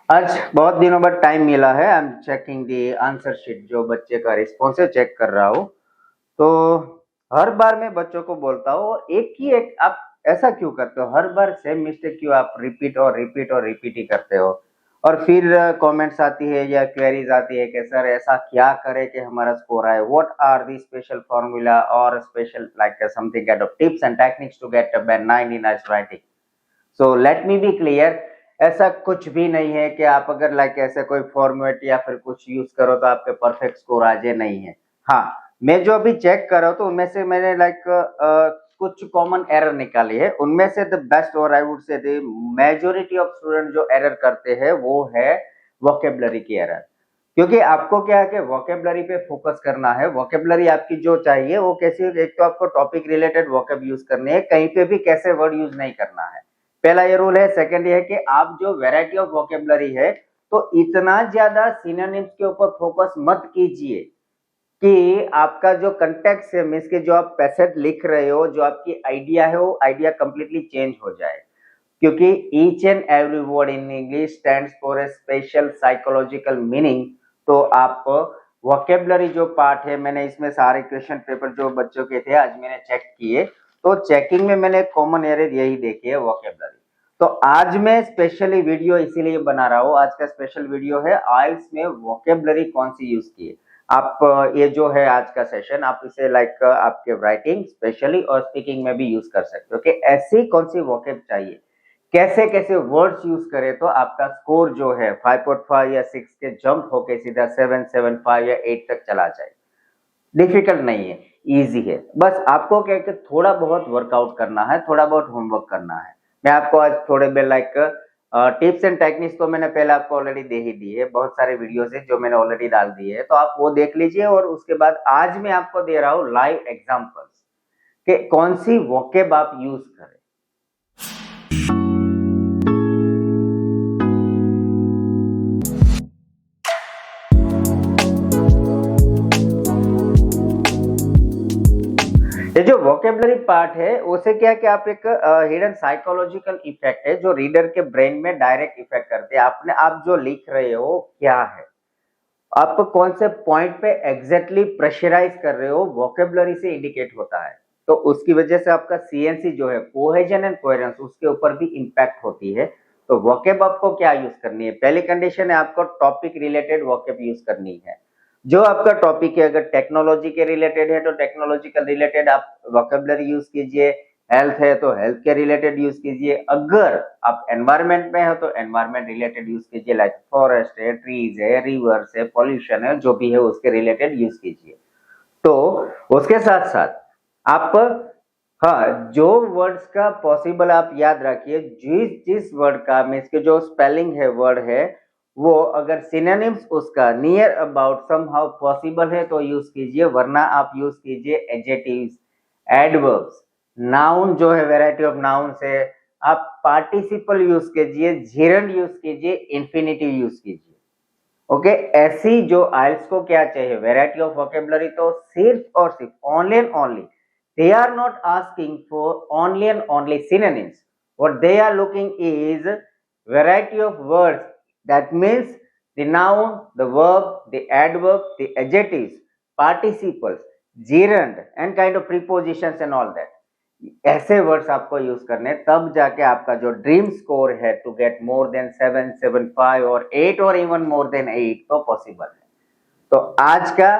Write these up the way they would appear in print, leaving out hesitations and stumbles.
आज बहुत दिनों बाद टाइम मिला है। I am checking the answer sheet, जो बच्चे का रिस्पॉन्स है चेक कर रहा हूँ। तो हर बार मैं बच्चों को बोलता हूँ एक ही एक, आप ऐसा क्यों करते हो? हर बार सेम मिस्टेक क्यों आप रिपीट और रिपीट और रिपीट ही करते हो? और फिर कमेंट्स आती है या क्वेरीज आती है कि सर ऐसा क्या करे कि हमारा स्कोर आए? What are the special formula और special like something kind of tips and techniques to get a best 9 in writing? So let me be clear, ऐसा कुछ भी नहीं है कि आप अगर लाइक ऐसे कोई फॉर्मेट या फिर कुछ यूज करो तो आपके परफेक्ट स्कोर आ जाए, नहीं है। हाँ, मैं जो अभी चेक कर रहा हूँ तो उनमें से मैंने लाइक कुछ कॉमन एरर निकाली है। उनमें से द बेस्ट और आई वुड से द मेजोरिटी ऑफ स्टूडेंट जो एरर करते हैं वो है वोकेबलरी की एरर। क्योंकि आपको क्या है कि वोकेबलरी पे फोकस करना है। वोकेबलरी आपकी जो चाहिए वो कैसी, एक तो आपको टॉपिक रिलेटेड वोकेब यूज करनी है, कहीं पे भी कैसे वर्ड यूज नहीं करना है। पहला ये रूल है। सेकंड ये है कि आप जो वैरायटी ऑफ वोकेबलरी है तो इतना ज्यादा सिनोनिम्स के ऊपर फोकस मत कीजिए कि आपका जो कंटेक्स्ट है, मींस के जो आप पैसेज लिख रहे हो, जो आपकी आइडिया है वो आइडिया कंप्लीटली चेंज हो जाए। क्योंकि each and every word in English stands for a special psychological meaning. तो आप वोकेबलरी जो पार्ट है, मैंने इसमें सारे क्वेश्चन पेपर जो बच्चों के थे आज मैंने चेक किए, तो चेकिंग में मैंने कॉमन एरर यही देखी है, वोकेबलरी। तो आज मैं स्पेशली वीडियो इसीलिए बना रहा हूँ। आज का स्पेशल वीडियो है आइल्स में वोकेबलरी कौन सी यूज की है। आप ये जो है आज का सेशन, आप इसे लाइक आपके राइटिंग स्पेशली और स्पीकिंग में भी यूज कर सकते हो कि ऐसी कौन सी वोकेब चाहिए, कैसे कैसे वर्ड्स यूज करें तो आपका स्कोर जो है 5.5 या 6 के जंप होके सीधा 7, 7.5 या 8 तक चला जाए। डिफिकल्ट नहीं है, इजी है। बस आपको क्या कि थोड़ा बहुत वर्कआउट करना है, थोड़ा बहुत होमवर्क करना है। मैं आपको आज थोड़े बे लाइक टिप्स एंड टेक्निक्स तो मैंने पहले आपको ऑलरेडी दे ही दी है, बहुत सारे वीडियोस है जो मैंने ऑलरेडी डाल दिए है, तो आप वो देख लीजिए। और उसके बाद आज मैं आपको दे रहा हूँ लाइव एग्जांपल्स कि कौन सी वोकेब आप यूज करें। ये जो वोकेबलरी पार्ट है उसे क्या कि आप एक हिडन साइकोलॉजिकल इफेक्ट है जो रीडर के ब्रेन में डायरेक्ट इफेक्ट करते हैं। आपने आप जो लिख रहे हो क्या है, आप कौन से पॉइंट पे एग्जैक्टली प्रेशराइज कर रहे हो, वोकेबलरी से इंडिकेट होता है। तो उसकी वजह से आपका सीएनसी जो है, कोहेजन एंड कोहेरेंस, उसके ऊपर भी इंपैक्ट होती है। तो वोकेब आपको क्या यूज करनी है? पहली कंडीशन है आपको टॉपिक रिलेटेड वोकेब यूज करनी है। जो आपका टॉपिक है, अगर टेक्नोलॉजी के रिलेटेड है तो टेक्नोलॉजिकल रिलेटेड आप वोकेबलरी यूज कीजिए। हेल्थ है तो हेल्थ के रिलेटेड यूज कीजिए। अगर आप एनवायरमेंट में हो तो एनवायरमेंट रिलेटेड यूज कीजिए, लाइक फॉरेस्ट है, ट्रीज है, रिवर्स है, पॉल्यूशन है, जो भी है उसके रिलेटेड यूज कीजिए। तो उसके साथ साथ आप, हाँ, जो वर्ड्स का पॉसिबल आप याद रखिए, जिस जिस वर्ड का मीन्स के जो स्पेलिंग है वर्ड है, वो अगर सिनोनिम्स उसका नियर अबाउट समहाउ पॉसिबल है तो यूज कीजिए, वरना आप यूज कीजिए एडजेक्टिव्स, एडवर्ब्स, नाउन जो है वैरायटी ऑफ नाउन से आप पार्टिसिपल यूज कीजिए, झिरंड यूज कीजिए, इंफिनिटिव यूज कीजिए। ओके, ऐसी जो आइल्स को क्या चाहिए, वैरायटी ऑफ वोकेबलरी, तो सिर्फ और सिर्फ only and only, they are not asking for only and only synonyms. What they are looking is variety of words. That means the noun, the verb, the adverb, the adjectives, participles, gerund and kind of prepositions and all that. ऐसे words आपको use करने, तब जाके आपका जो dream score है to get more than 7, 7.5 और 8 और इवन मोर देन 8 तो पॉसिबल है। तो आज का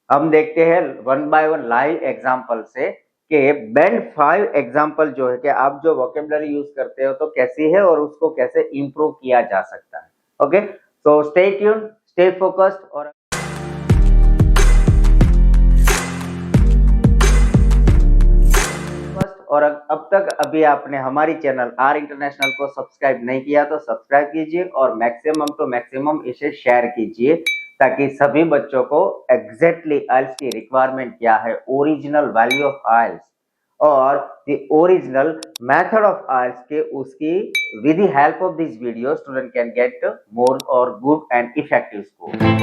हम देखते हैं one by one live example से कि बैंड 5 एग्जांपल जो है कि आप जो वोकेबलरी यूज करते हो तो कैसी है और उसको कैसे इंप्रूव किया जा सकता है। Okay, so stay tuned, stay focused. और अब तक अभी आपने हमारी चैनल आर इंटरनेशनल को सब्सक्राइब नहीं किया तो सब्सक्राइब कीजिए और मैक्सिमम टू मैक्सिमम इसे शेयर कीजिए, ताकि सभी बच्चों को एग्जैक्टली आइल्स की रिक्वायरमेंट क्या है, ओरिजिनल वैल्यू ऑफ आइल्स और the original method of IELTS के उसकी with the help of this video student can get more और good and effective score.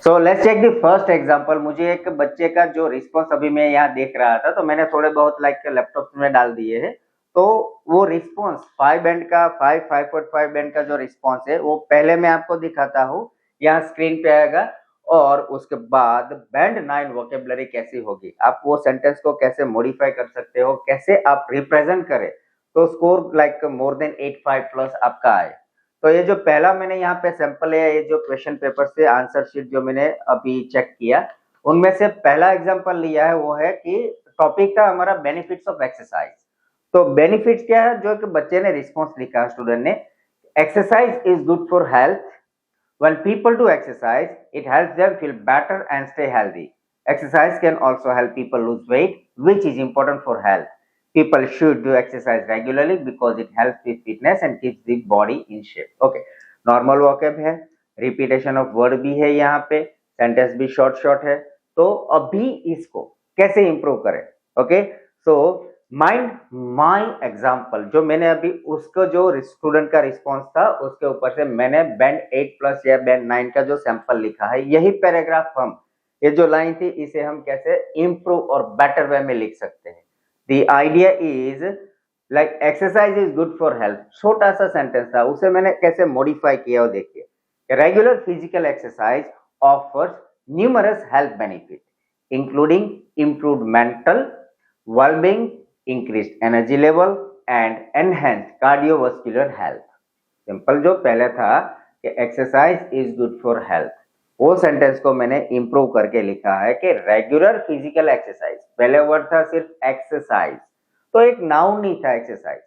So let's take the first example. मुझे एक बच्चे का जो रिस्पॉन्स अभी मैं यहाँ देख रहा था, तो मैंने थोड़े बहुत लाइक लैपटॉप में डाल दिए हैं। तो वो रिस्पॉन्स 5 बैंड का 5.5 बैंड का जो रिस्पॉन्स है वो पहले मैं आपको दिखाता हूँ, यहाँ स्क्रीन पे आएगा। और उसके बाद बैंड 9 वोकेबलरी कैसी होगी, आप वो सेंटेंस को कैसे मॉडिफाई कर सकते हो, कैसे आप रिप्रेजेंट करें तो score like more than 85 plus आपका आए। तो ये जो पहला मैंने यहाँ पे सैंपल है, ये जो क्वेश्चन पेपर से आंसर शीट जो मैंने अभी चेक किया, उनमें से पहला एग्जांपल लिया है वो है कि टॉपिक था हमारा बेनिफिट्स ऑफ एक्सरसाइज। तो बेनिफिट्स क्या है, जो कि बच्चे ने रिस्पॉन्स लिखा, स्टूडेंट ने, exercise is good for health. When people do exercise, it helps them feel better and stay healthy. Exercise can also help people lose weight, which is important for health. People should do exercise regularly because it helps with fitness and keeps the body in shape. Okay, normal vocab है, repetition of word भी है, यहाँ पे sentence भी short है। तो अभी इसको कैसे improve करें? Okay, so mind my example, जो मैंने अभी उसको जो स्टूडेंट का रिस्पॉन्स था उसके ऊपर से मैंने बैंड 8 प्लस या बैंड 9 का जो सैंपल लिखा है, यही पैराग्राफ हम, ये जो लाइन थी इसे हम कैसे इम्प्रूव और बेटर वे में लिख सकते हैं। The idea is like exercise is good for health, छोटा सा सेंटेंस था, उसे मैंने कैसे मॉडिफाई किया वो देखिए। Regular physical exercise offers numerous health benefit including improved mental well-being, increased energy level and enhanced cardiovascular health। Simple जो पहले था कि exercise is good for health, वो सेंटेंस को मैंने इंप्रूव करके लिखा है कि रेगुलर फिजिकल एक्सरसाइज, पहले वर्ड था सिर्फ एक्सरसाइज, तो एक नाउन नहीं था एक्सरसाइज,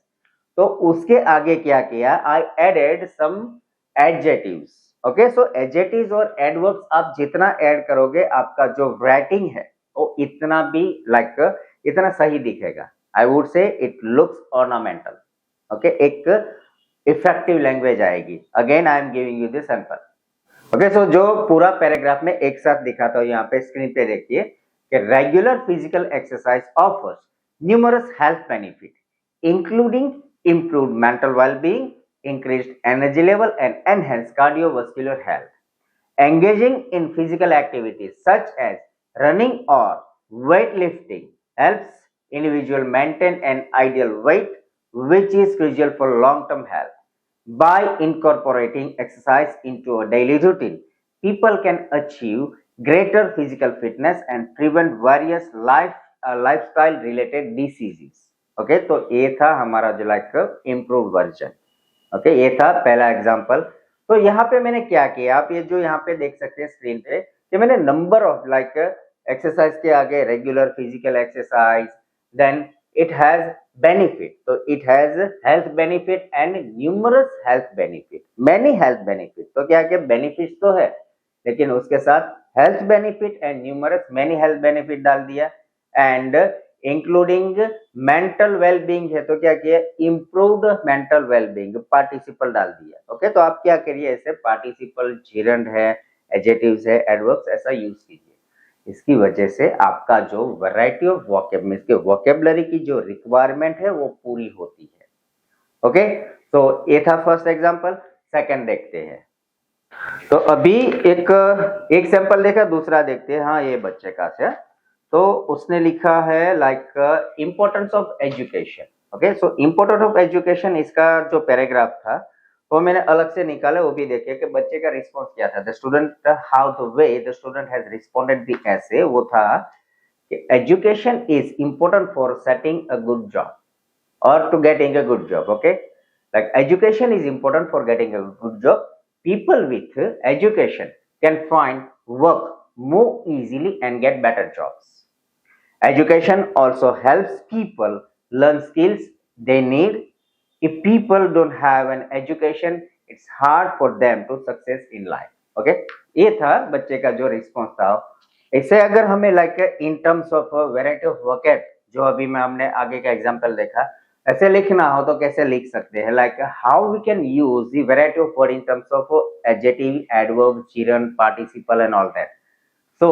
तो उसके आगे क्या किया, आई एडेड सम एडजेटिव्स। ओके, सो एडजेटिव्स और एडवर्ब्स आप जितना ऐड करोगे आपका जो राइटिंग है वो इतना भी लाइक इतना सही दिखेगा। I would say it looks ornamental. Okay, एक इफेक्टिव लैंग्वेज आएगी। Again I am giving you this sample. Okay, so जो पूरा पैराग्राफ में एक साथ दिखाता हूं, यहाँ पे स्क्रीन पे देखिए कि regular physical exercise offers numerous health benefit including improved mental well-being, increased energy level and enhanced cardiovascular health. Engaging in physical activities such as running or weightlifting helps individual maintain an ideal weight, which is crucial for long-term health. By incorporating exercise into a daily routine, people can achieve greater physical fitness and prevent various lifestyle related diseases. Okay, तो ये था हमारा जो like improve version. Okay, ये था पहला example. तो यहाँ पे मैंने क्या किया, आप ये जो यहाँ पे देख सकते हैं स्क्रीन पे कि मैंने नंबर ऑफ लाइक एक्सरसाइज के आगे regular physical exercise, then it has benefit, तो it has health benefit and numerous health benefit, many health benefit. तो क्या क्या बेनिफिट तो है, लेकिन उसके साथ health benefit and numerous many health benefit डाल दिया। एंड इंक्लूडिंग मेंटल वेलबींग है, तो क्या किया, इम्प्रूव्ड मेंटल वेलबींग, पार्टिसिपल डाल दिया। ओके, तो आप क्या करिए, ऐसे पार्टिसिपल, जिरंड है, एडजेटिव्स है, एडवर्ब्स, ऐसा यूज कीजिए। इसकी वजह से आपका जो वैरायटी ऑफ वोकेबलरी की जो रिक्वायरमेंट है वो पूरी होती है। ओके, तो ये था फर्स्ट एग्जांपल। सेकंड देखते हैं। तो अभी एक सैंपल देखा, दूसरा देखते हैं। हाँ, ये बच्चे का है, तो उसने लिखा है like importance of education. Okay, so importance of education, इसका जो पैराग्राफ था वो मैंने अलग से निकाला, वो भी देखिए कि बच्चे का रिस्पॉन्स क्या था। The student how the way the student has responded the essay, वो था कि education is important for setting a good job और to getting a good job. Okay, like education is important for getting a good job, people with education can find work more easily and get better jobs. Education also helps people learn skills they need. If people don't have an education, it's hard for them to success in life. Okay, ये था बच्चे का जो response था। इससे अगर हमें like in terms of variety of vocab, जो अभी में हमने आगे का एग्जांपल देखा, ऐसे लिखना हो तो कैसे लिख सकते हैं, like how we can use the variety of word in terms of adjective, adverb, gerund, participle and all that. So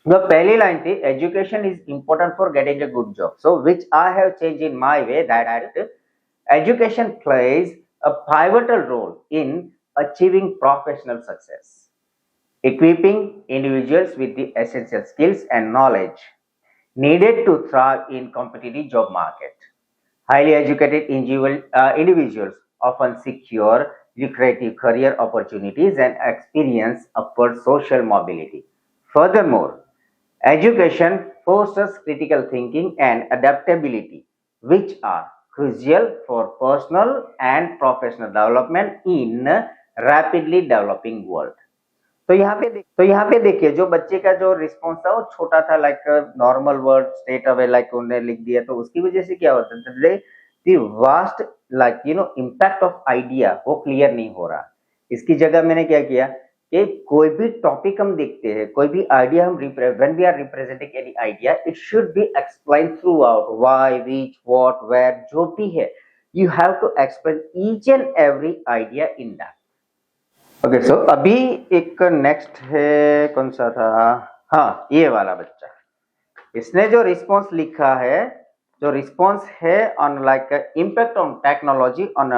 the पहली लाइन थी education is important for getting a good job, so which I have change in my way that education plays a pivotal role in achieving professional success. equipping individuals with the essential skills and knowledge needed to thrive in competitive job market. Highly educated individuals often secure lucrative career opportunities and experience upward social mobility. Furthermore, education fosters critical thinking and adaptability, which are crucial for personal and professional development in a rapidly developing world. तो यहाँ पे देखिए जो बच्चे का जो response था वो छोटा था, like normal word straight away, like उन्होंने लिख दिया, तो उसकी वजह से क्या होता है, the vast like impact of idea वो क्लियर नहीं हो रहा। इसकी जगह मैंने क्या किया कि कोई भी टॉपिक हम देखते हैं, कोई भी आइडिया हम when we are representing any idea, it should be explain throughout, why, which, what, where, जो भी है, you have to explain each and every idea in that. Okay, so अभी एक नेक्स्ट है, कौन सा था, हाँ ये वाला बच्चा, इसने जो रिस्पॉन्स लिखा है, जो रिस्पॉन्स है on like impact on technology on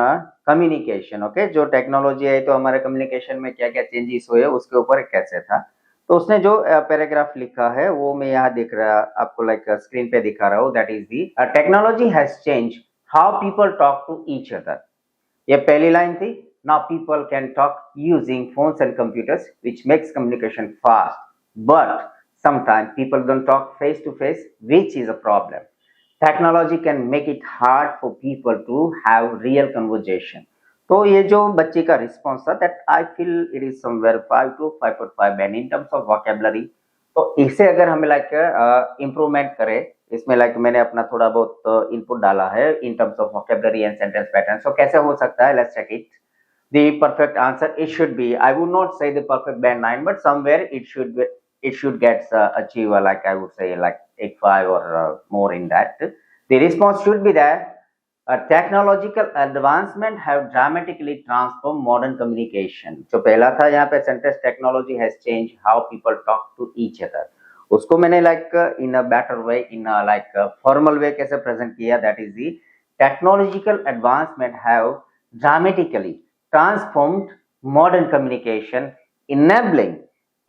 communication. Okay, जो टेक्नोलॉजी है तो हमारे कम्युनिकेशन में क्या क्या चेंजेस हुए उसके ऊपर कैसे था, तो उसने जो पैराग्राफ लिखा है वो मैं यहाँ दिख रहा आपको, लाइक स्क्रीन पे दिखा रहा हूँ, that is the technology has change how people talk to each other. ये पहली लाइन थी। Now people can talk using phones and computers, which makes communication fast. But sometimes people don't talk face to face, which is a problem. Technology can make it hard for people to have real conversation. तो ये जो बच्चे का response था, that I feel it is somewhere 5 to 5.5 and in terms of vocabulary, तो इसे अगर हमें लाइक इम्प्रूवमेंट करें, इसमें लाइक मैंने अपना थोड़ा बहुत इनपुट डाला है in terms of vocabulary and sentence pattern. So कैसे हो सकता है, let's check it. The perfect answer, it should be, I would not say the perfect band 9, but somewhere it should get achieve like I would say like 8.5 or more in that. The response should be that technological advancement have dramatically transformed modern communication. जो पहला था यहाँ पे sentence, technology has changed how people talk to each other, उसको मैंने like in a better way, in a like formal way कैसे present किया, that is the technological advancement have dramatically transformed modern communication, enabling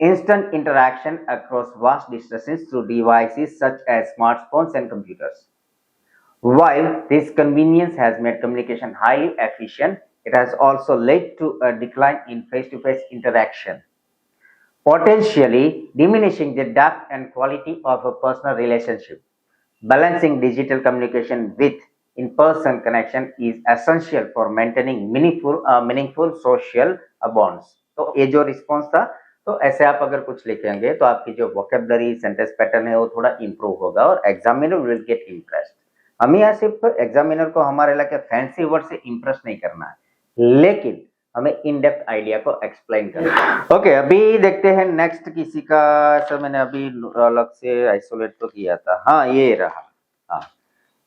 instant interaction across vast distances through devices such as smartphones and computers. While this convenience has made communication highly efficient, it has also led to a decline in face-to-face interaction, potentially diminishing the depth and quality of a personal relationship. Balancing digital communication with in-person connection is essential for maintaining meaningful social bonds. तो ये जो response था, तो ऐसे आप अगर कुछ लिखेंगे तो आपकी जो वोकेबलरी सेंटेंस पैटर्न है वो थोड़ा इंप्रूव होगा और एग्जामिनर विल गेट इम्प्रेस्ड। हमें यहाँ सिर्फ एग्जामिनर को हमारे इलाके फैंसी वर्ड से इम्प्रेस नहीं करना है, लेकिन हमें इन डेप्थ आइडिया को एक्सप्लेन करना है। ओके, अभी देखते हैं नेक्स्ट किसी का, सर मैंने अभी अलग से आइसोलेट तो किया था, हाँ ये रहा। हाँ,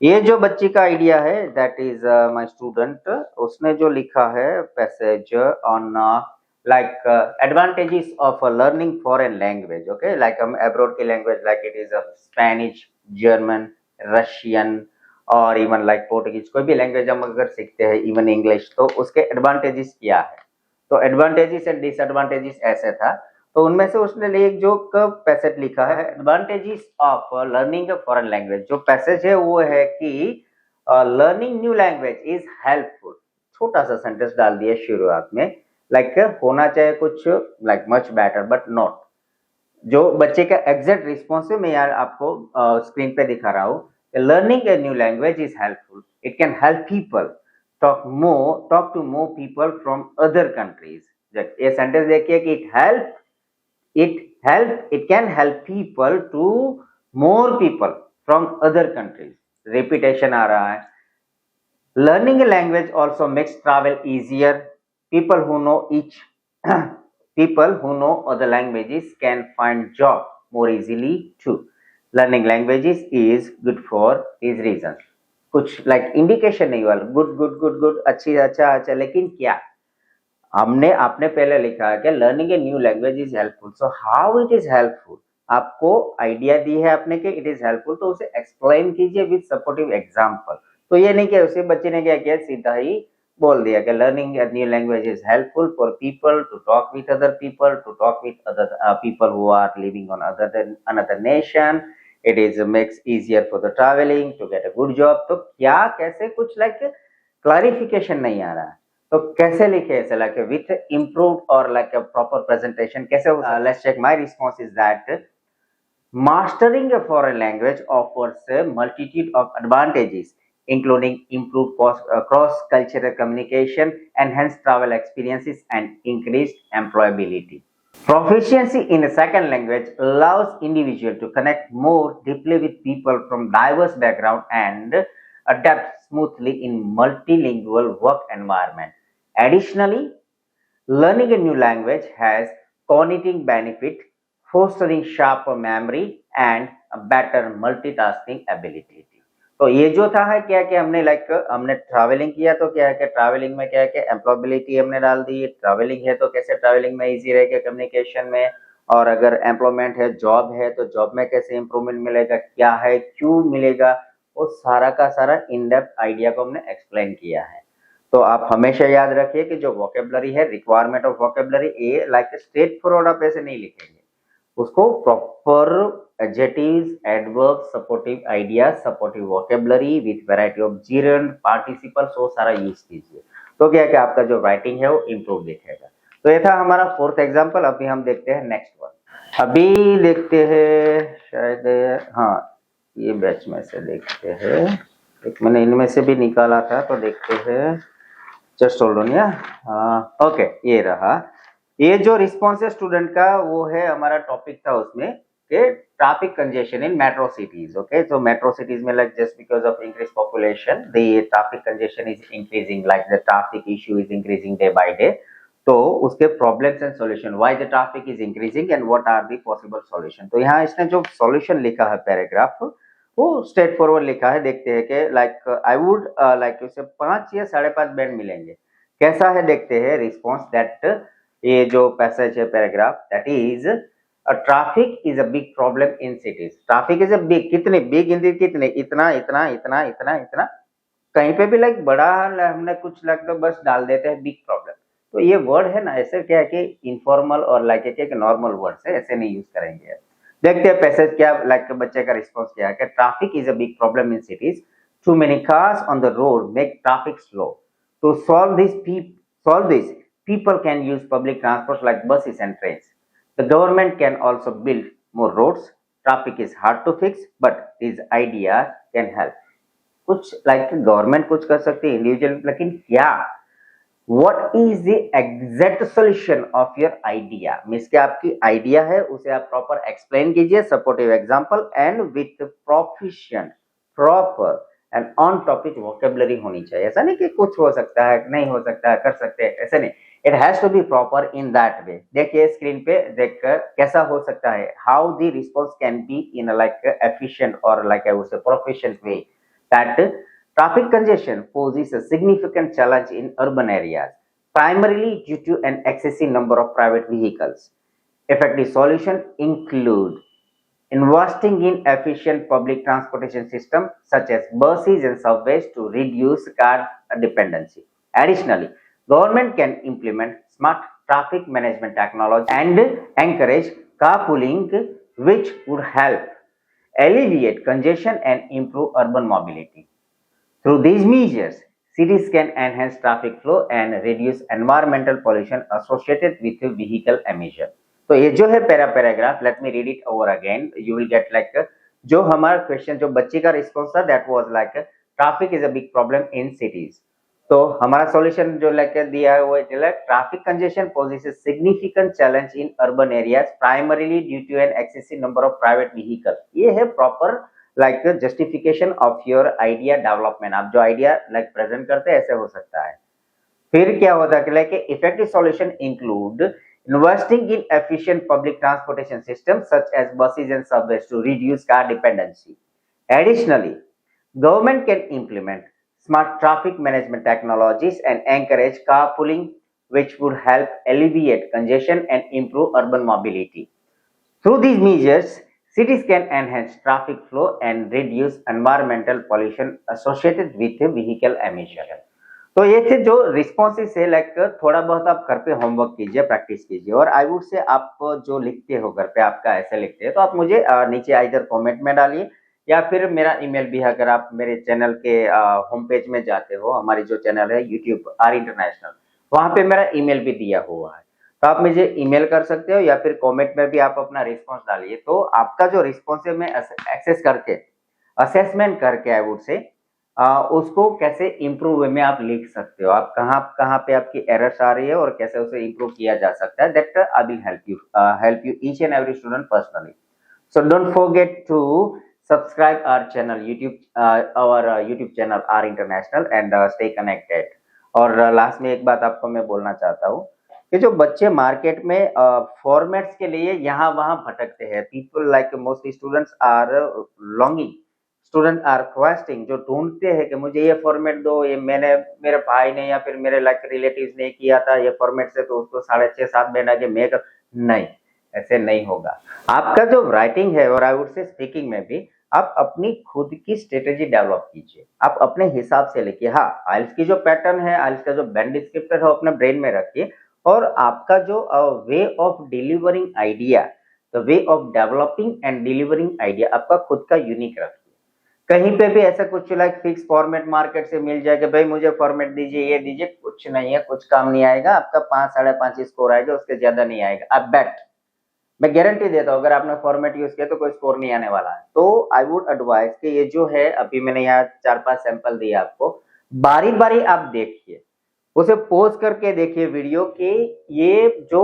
ये जो बच्ची का आइडिया है, दैट इज माय स्टूडेंट, उसने जो लिखा है passage on like advantages of learning foreign language. Okay, like हम अब्रॉड की language, like it is Spanish, German, Russian और इवन लाइक पोर्टुगीज, कोई भी लैंग्वेज हम अगर सीखते हैं, इवन इंग्लिश, तो उसके एडवांटेजेस क्या है। तो एडवांटेजेस एंड डिसएडवांटेजेस ऐसे था, तो उनमें से उसने एक जो पैसेज लिखा है, advantages of learning a foreign language. जो पैसेज है वो है कि learning new language is helpful. छोटा सा सेंटेंस डाल दिया शुरुआत में, लाइक होना चाहिए कुछ like much better but not. जो बच्चे का एग्जैक्ट रिस्पॉन्स है मैं यार आपको स्क्रीन पे दिखा रहा हूँ। Learning a new language is helpful, it can help people talk to more people from other countries। ये सेंटेंस देखिए कि it can help people to more people from other countries। Repetition आ रहा है। Learning a language also makes travel easier। People who know other languages can find job more easily too। Learning languages is good for these reasons। कुछ like indication नहीं वाला, good good good good, अच्छी, अच्छा अच्छा, लेकिन क्या आपने पहले लिखा है कि learning a new language is helpful. So how it is helpful, आपको आइडिया दी है आपने कि इट इज हेल्पफुल, तो उसे एक्सप्लेन कीजिए विद सपोर्टिव एग्जांपल। तो ये नहीं कि उसे बच्चे ने क्या किया, सीधा ही बोल दिया कि learning a new language is helpful for people to talk with other people, to talk with other people who are living on another nation. It is makes easier for the travelling to get a good job. तो क्या कैसे कुछ like clarification नहीं आ रहा है, तो कैसे लिखे ऐसे लाइक विथ इम्प्रूव और लाइक प्रॉपर प्रेजेंटेशन कैसे हो? Let's check my response is that mastering a foreign language offers a multitude of advantages, including improved cross-cultural communication, enhanced travel experiences, and increased employability. Proficiency in a second language allows individuals to connect more deeply with people from diverse backgrounds and adapt smoothly in multilingual work environment. Additionally, learning a new language has cognitive benefit, fostering sharper memory and a better multitasking ability. तो ये जो था है क्या कि हमने like हमने travelling किया तो क्या है कि ट्रैवलिंग में क्या है कि एम्प्लॉयबिलिटी हमने डाल दी। ट्रैवलिंग है तो कैसे ट्रैवलिंग में इजी रहेगा कम्युनिकेशन में, और अगर एम्प्लॉयमेंट है जॉब है तो जॉब में कैसे इंप्रूवमेंट मिलेगा, क्या है क्यों मिलेगा, वो सारा का सारा इन डेप्थ आइडिया को हमने एक्सप्लेन किया है। तो आप हमेशा याद रखिए कि जो वोकेबलरी है, रिक्वायरमेंट ऑफ वोकेबलरी, ये लाइक स्ट्रेट फॉरवर्ड आप ऐसे नहीं लिखेंगे, उसको proper adjectives, adverb, supportive idea, supportive vocabulary with variety of gerund, participles, वो सारा यूज कीजिए। तो क्या कि आपका जो राइटिंग है वो इम्प्रूव दिखेगा। तो ये था हमारा फोर्थ एग्जाम्पल। अभी हम देखते हैं नेक्स्ट वन। अभी देखते हैं शायद, हाँ ये बैच में से देखते हैं, एक मैंने इनमें से भी निकाला था तो देखते हैं। जस्ट होल्ड ऑन या ओके, ये रहा। ये जो रिस्पॉन्स है स्टूडेंट का, वो है हमारा टॉपिक था उसमें कि traffic congestion in metro cities. Okay, तो मेट्रो सिटीज में like just because of increase population the traffic congestion is increasing, like the traffic issue is increasing day by day. तो उसके problems and solution, why the traffic is increasing and what are the possible solution. तो यहाँ इसने जो solution लिखा है paragraph, वो straight forward लिखा है। देखते हैं कि लाइक आई वुड लाइक उसे 5 या 5.5 बैंड मिलेंगे। कैसा है देखते हैं रिस्पॉन्स दैट, ये जो पैसेज है paragraph, that is traffic is a big problem in cities. Traffic is a big, कितने बिग इन कितने, इतना इतना इतना इतना इतना, कहीं पे भी लाइक बड़ा हमने कुछ लाइक तो बस डाल देते हैं बिग प्रॉब्लम। तो ये वर्ड है ना, ऐसे क्या है कि इनफॉर्मल और लाइक एक नॉर्मल वर्ड है, ऐसे नहीं यूज करेंगे। देखते हैं पैसेज क्या लाइक बच्चे का रिस्पॉन्स क्या है कि traffic is a big problem in cities, too many cars on the road make traffic slow, to solve this people can use public transport like buses and trains. The government can also build more roads. Traffic is hard to fix, but this idea can help. कुछ like government कुछ कर सकती है, individual, लेकिन क्या, what is the exact solution of your idea, means कि आपकी idea है उसे आप प्रॉपर एक्सप्लेन कीजिए, supportive example and with proficient, proper and on topic vocabulary होनी चाहिए। ऐसा नहीं कि कुछ हो सकता है, नहीं हो सकता है, कर सकते हैं, ऐसे नहीं। It has to be proper in that way. देखिए स्क्रीन पे देखकर कैसा हो सकता है, how the response can be in like efficient और like I would say proficient way. That traffic congestion poses a significant challenge in urban areas, primarily due to an excessive number of private vehicles. Effective solutions include investing in efficient public transportation systems such as buses and subways to reduce car dependency. Additionally, government can implement smart traffic management technology and encourage carpooling, which would help alleviate congestion and improve urban mobility. Through these measures, cities can enhance traffic flow and reduce environmental pollution associated with vehicle emission. तो ये जो है paragraph, let me read it over again, you will get like जो हमारा question, जो बच्चे का response था, that was like traffic is a big problem in cities. तो हमारा सॉल्यूशन जो लेकर दिया है वो traffic congestion poses a significant challenge in urban areas primarily due to an excessive number of private vehicle. ये है proper like justification of your idea development. आप जो आइडिया लाइक प्रेजेंट करते हैं ऐसे हो सकता है। फिर क्या होता है like effective solution include investing in efficient public transportation systems such as buses and subways to reduce car dependency. Additionally, government can implement smart traffic management technologies and encourage carpooling, which would help alleviate congestion and improve urban mobility. Through these measures, cities can enhance traffic flow and reduce environmental pollution associated with vehicle emission. तो ये थे जो responses है, like थोड़ा बहुत आप घर पे होमवर्क कीजिए, प्रैक्टिस कीजिए, और आई वुड से आप जो लिखते हो घर पे, आपका ऐसे लिखते हैं तो आप मुझे नीचे आइदर कमेंट में डालिए, या फिर मेरा ईमेल भी है। अगर आप मेरे चैनल के होम पेज में जाते हो, हमारी जो चैनल है यूट्यूब आर इंटरनेशनल, वहां पे मेरा ईमेल भी दिया हुआ है, तो आप मुझे ईमेल कर सकते हो, या फिर कमेंट में भी आप अपना रिस्पॉन्स डालिए। तो आपका जो रिस्पॉन्स है मैं एक्सेस करके, असेसमेंट करके, आई वुड से उसको कैसे इम्प्रूव वे में आप लिख सकते हो, आप कहाँ कहाँ पे आपकी एरर्स आ रही है और कैसे उसे इम्प्रूव किया जा सकता है, that I will help you each and every student personally. So don't forget to subscribe our channel YouTube, our YouTube channel R International, and stay connected. और लास्ट में एक बात आपको मैं बोलना चाहता हूँ कि जो बच्चे मार्केट में फॉर्मेट्स के लिए यहाँ वहाँ भटकते हैं, people like mostly students are longing, student are questing, जो ढूंढते हैं कि मुझे ये फॉर्मेट दो, ये मैंने, मेरे भाई ने या फिर मेरे लाइक रिलेटिव्स ने किया था ये फॉर्मेट से, तो उसको 6.5-7 महीना के मैं नहीं, ऐसे नहीं होगा। आपका जो राइटिंग है और आई वुड से स्पीकिंग में भी आप अपनी खुद की स्ट्रेटेजी डेवलप कीजिए, आप अपने हिसाब से लिखिए। हाँ, आइल्स की जो पैटर्न है, आइल्स का जो बैंड डिस्क्रिप्टर है अपने ब्रेन में रखिए, और आपका जो way of delivering idea, the way of developing and delivering idea आपका खुद का यूनिक रखिए। कहीं पे भी ऐसा कुछ लाइक फिक्स फॉर्मेट मार्केट से मिल जाए कि भाई मुझे फॉर्मेट दीजिए, ये दीजिए, कुछ नहीं है, कुछ काम नहीं आएगा आपका। 5-5.5 स्कोर आएगा, उसके ज्यादा नहीं आएगा, आप बैठ, मैं गारंटी देता हूँ अगर आपने फॉर्मेट यूज किया तो कोई स्कोर नहीं आने वाला है। तो आई वुड एडवाइस कि ये जो है, अभी मैंने यहाँ 4-5 सैंपल दिए आपको, बारी बारी आप देखिए, उसे पोज करके देखिए वीडियो के, ये जो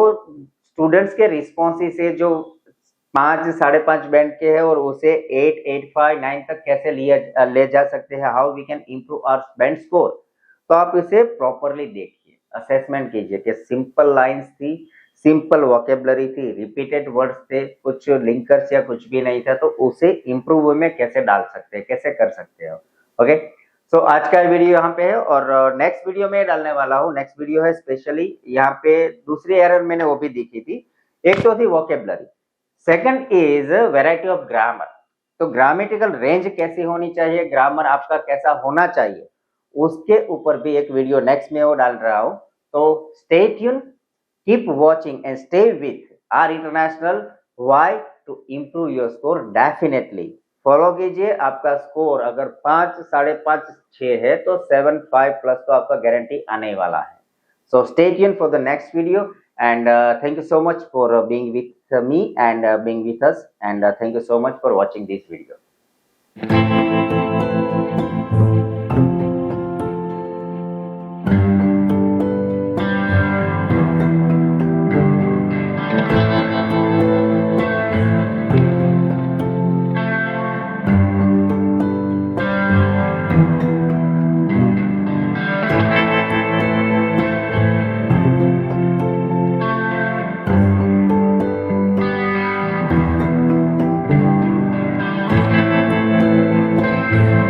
स्टूडेंट्स के रिस्पॉन्सेस है जो 5-5.5 बैंड के है, और उसे 8, 8.5, 9 तक कैसे ले जा सकते हैं, how we can improve our band score. तो आप इसे प्रॉपरली देखिए, असेसमेंट कीजिए कि सिंपल लाइंस थी, सिंपल वोकेबलरी थी, रिपीटेड वर्ड्स थे, कुछ लिंकर्स या कुछ भी नहीं था, तो उसे इम्प्रूव में कैसे डाल सकते हैं, कैसे कर सकते हो। ओके, सो आज का वीडियो यहाँ पे है, और नेक्स्ट वीडियो में डालने वाला हूँ। नेक्स्ट वीडियो है स्पेशली, यहाँ पे दूसरी एरर मैंने वो भी देखी थी, एक तो थी vocabulary, second is variety of grammar. तो ग्रामेटिकल रेंज कैसी होनी चाहिए, ग्रामर आपका कैसा होना चाहिए, उसके ऊपर भी एक वीडियो नेक्स्ट में वो डाल रहा हूँ। तो stay tune, keep watching and stay with our international, why to improve your score definitely. Follow कीजिए, आपका स्कोर अगर 5, 5.5, 6 है तो 7.5 प्लस तो आपका गारंटी आने वाला है। So stay tuned for the next video, and thank you so much for being with me and being with us, and thank you so much for watching this video.